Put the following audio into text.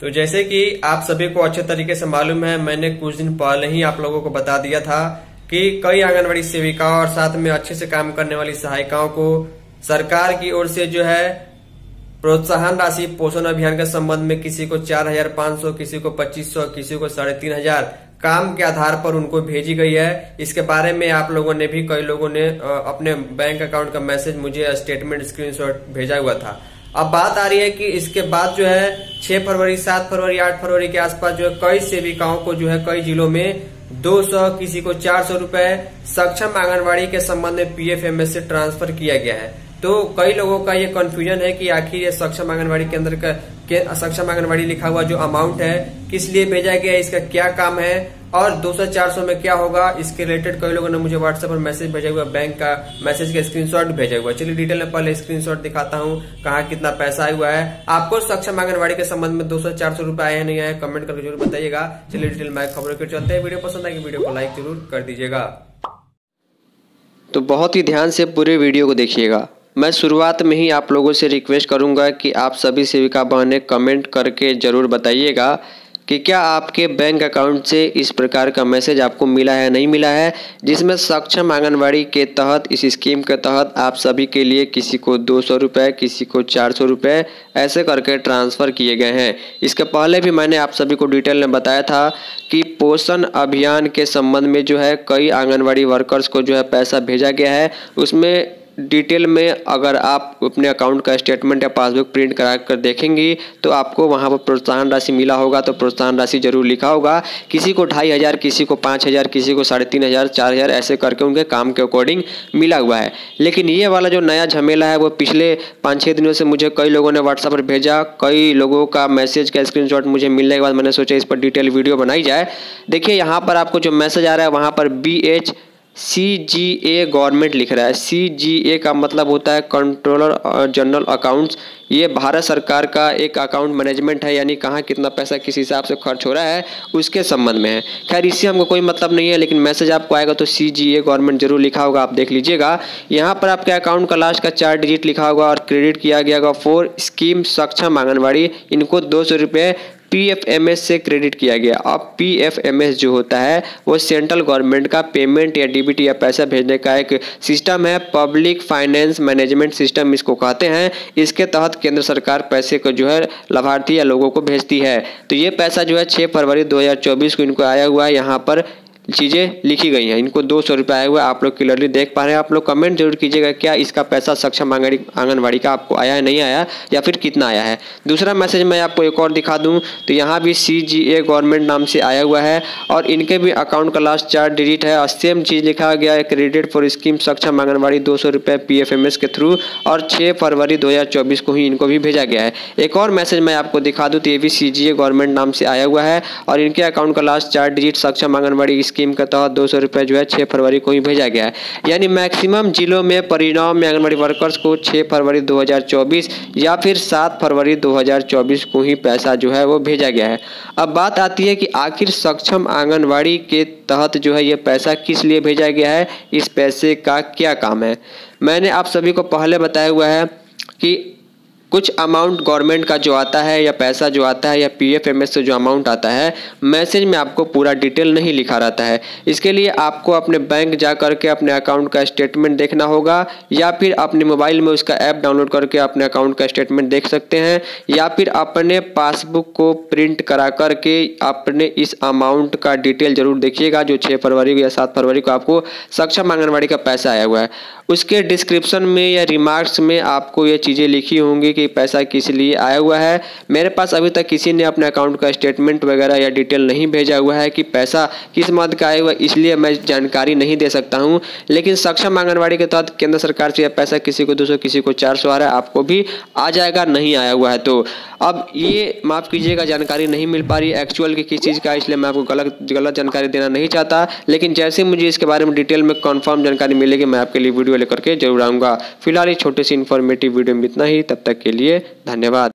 तो जैसे कि आप सभी को अच्छे तरीके से मालूम है, मैंने कुछ दिन पहले ही आप लोगों को बता दिया था कि कई आंगनबाड़ी सेविकाओं और साथ में अच्छे से काम करने वाली सहायिकाओं को सरकार की ओर से जो है प्रोत्साहन राशि पोषण अभियान के संबंध में किसी को 4,500, किसी को 2,500, किसी को 3,500 काम के आधार पर उनको भेजी गई है। इसके बारे में आप लोगों ने भी, कई लोगों ने अपने बैंक अकाउंट का मैसेज मुझे स्टेटमेंट स्क्रीनशॉट भेजा हुआ था। अब बात आ रही है कि इसके बाद जो है 6 फरवरी, 7 फरवरी, 8 फरवरी के आसपास जो है कई सेविकाओं को जो है कई जिलों में 200, किसी को 400 रुपए सक्षम आंगनबाड़ी के संबंध में PFMS से ट्रांसफर किया गया है। तो कई लोगों का ये कंफ्यूजन है कि आखिर ये सक्षम आंगनबाड़ी के अंदर का सक्षम आंगनबाड़ी लिखा हुआ जो अमाउंट है किस लिए भेजा गया है, इसका क्या काम है और 200-400 में क्या होगा, इसके रिलेटेड कई लोगों ने मुझे व्हाट्सएप पर मैसेज भेजा हुआ, बैंक का मैसेज का स्क्रीनशॉट भेजा हुआ। चलिए डिटेल में पहले स्क्रीनशॉट दिखाता हूँ कहाँ कितना पैसा आया हुआ है। आपको सक्षम आंगनबाड़ी के संबंध में 200-400 रुपए आए नहीं आए, कमेंट करके जरूर बताइएगा। चलिए डिटेल में खबरों के चलते हैं। वीडियो पसंद आएगी वीडियो को लाइक जरूर कर दीजिएगा। तो बहुत ही ध्यान से पूरे वीडियो को देखिएगा। मैं शुरुआत में ही आप लोगों से रिक्वेस्ट करूंगा कि आप सभी सेविका बहनें कमेंट करके ज़रूर बताइएगा कि क्या आपके बैंक अकाउंट से इस प्रकार का मैसेज आपको मिला है नहीं मिला है, जिसमें सक्षम आंगनबाड़ी के तहत, इस स्कीम के तहत आप सभी के लिए किसी को 200 रुपये, किसी को 400 रुपये ऐसे करके ट्रांसफ़र किए गए हैं। इसके पहले भी मैंने आप सभी को डिटेल में बताया था कि पोषण अभियान के संबंध में जो है कई आंगनबाड़ी वर्कर्स को जो है पैसा भेजा गया है। उसमें डिटेल में अगर आप अपने अकाउंट का स्टेटमेंट या पासबुक प्रिंट करा कर देखेंगी तो आपको वहां पर प्रोत्साहन राशि मिला होगा। तो प्रोत्साहन राशि जरूर लिखा होगा, किसी को 2,500, किसी को 5,000, किसी को 3,500, 4,000 ऐसे करके उनके काम के अकॉर्डिंग मिला हुआ है। लेकिन ये वाला जो नया झमेला है वो पिछले 5-6 दिनों से मुझे कई लोगों ने व्हाट्सएप पर भेजा। कई लोगों का मैसेज का स्क्रीनशॉट मुझे मिलने के बाद मैंने सोचा इस पर डिटेल वीडियो बनाई जाए। देखिए यहाँ पर आपको जो मैसेज आ रहा है वहाँ पर BHCGA गवर्नमेंट लिख रहा है। CGA का मतलब होता है कंट्रोलर जनरल अकाउंट्स। ये भारत सरकार का एक अकाउंट मैनेजमेंट है, यानी कहाँ कितना पैसा किस हिसाब से खर्च हो रहा है उसके संबंध में है। खैर इससे हमको कोई मतलब नहीं है, लेकिन मैसेज आपको आएगा तो CGA गवर्नमेंट जरूर लिखा होगा, आप देख लीजिएगा। यहाँ पर आपके अकाउंट का लास्ट का 4 डिजिट लिखा होगा और क्रेडिट किया गया होगा फॉर स्कीम सक्षम आंगनबाड़ी। इनको 200 रुपये PFMS से क्रेडिट किया गया। अब PFMS जो होता है वो सेंट्रल गवर्नमेंट का पेमेंट या DBT या पैसा भेजने का एक सिस्टम है, पब्लिक फाइनेंस मैनेजमेंट सिस्टम इसको कहते हैं। इसके तहत केंद्र सरकार पैसे को जो है लाभार्थी या लोगों को भेजती है। तो ये पैसा जो है 6 फरवरी 2024 को इनको आया हुआ है। यहाँ पर चीज़ें लिखी गई हैं, इनको 200 रुपये आया हुआ है, आप लोग क्लियरली देख पा रहे हैं। आप लोग कमेंट जरूर कीजिएगा क्या इसका पैसा सक्षम आंगनबाड़ी का आपको आया है नहीं आया, या फिर कितना आया है। दूसरा मैसेज मैं आपको एक और दिखा दूं तो यहाँ भी CGA गवर्नमेंट नाम से आया हुआ है और इनके भी अकाउंट का लास्ट 4 डिजिट है और सेम चीज़ लिखा गया है, क्रेडिट फॉर स्कीम सक्षम आंगनबाड़ी 200 रुपये PFMS के थ्रू, और 6 फरवरी 2024 को ही इनको भी भेजा गया है। एक और मैसेज मैं आपको दिखा दूँ तो ये भी CGA गवर्नमेंट नाम से आया हुआ है और इनके अकाउंट का लास्ट 4 डिजिट सक्षम आंगनबाड़ी स्कीम के तहत 200 रुपये जो है 6 फरवरी को ही भेजा गया है। यानी मैक्सिमम जिलों में परिणाम में आंगनबाड़ी वर्कर्स को 6 फरवरी 2024 या फिर 7 फरवरी 2024 को ही पैसा जो है वो भेजा गया है। अब बात आती है कि आखिर सक्षम आंगनबाड़ी के तहत जो है ये पैसा किस लिए भेजा गया है, इस पैसे का क्या काम है। मैंने आप सभी को पहले बताया हुआ है कि कुछ अमाउंट गवर्नमेंट का जो आता है या पैसा जो आता है या PFMS से जो अमाउंट आता है, मैसेज में आपको पूरा डिटेल नहीं लिखा रहता है। इसके लिए आपको अपने बैंक जा करके अपने अकाउंट का स्टेटमेंट देखना होगा, या फिर अपने मोबाइल में उसका ऐप डाउनलोड करके अपने अकाउंट का स्टेटमेंट देख सकते हैं, या फिर अपने पासबुक को प्रिंट करा करके अपने इस अमाउंट का डिटेल जरूर देखिएगा जो 6 फरवरी को या 7 फरवरी को आपको सक्षम आंगनबाड़ी का पैसा आया हुआ है। उसके डिस्क्रिप्शन में या रिमार्क्स में आपको ये चीज़ें लिखी होंगी कि पैसा किस लिए आया हुआ है। मेरे पास अभी तक किसी ने अपने अकाउंट का स्टेटमेंट वगैरह या डिटेल नहीं भेजा हुआ है कि पैसा किस मद का आया हुआ है, इसलिए मैं जानकारी नहीं दे सकता हूं। लेकिन सक्षम आंगनबाड़ी के तहत केंद्र सरकार से यह पैसा किसी को 200, किसी को 400 आ रहा है, आपको भी आ जाएगा नहीं आया हुआ है। तो अब ये माफ़ कीजिएगा जानकारी नहीं मिल पा रही एक्चुअल की किस चीज़ का, इसलिए मैं आपको गलत जानकारी देना नहीं चाहता। लेकिन जैसे मुझे इसके बारे में डिटेल में कंफर्म जानकारी मिलेगी मैं आपके लिए वीडियो लेकर के जरूर आऊँगा। फिलहाल ये छोटी सी इन्फॉर्मेटिव वीडियो में इतना ही, तब तक के लिए धन्यवाद।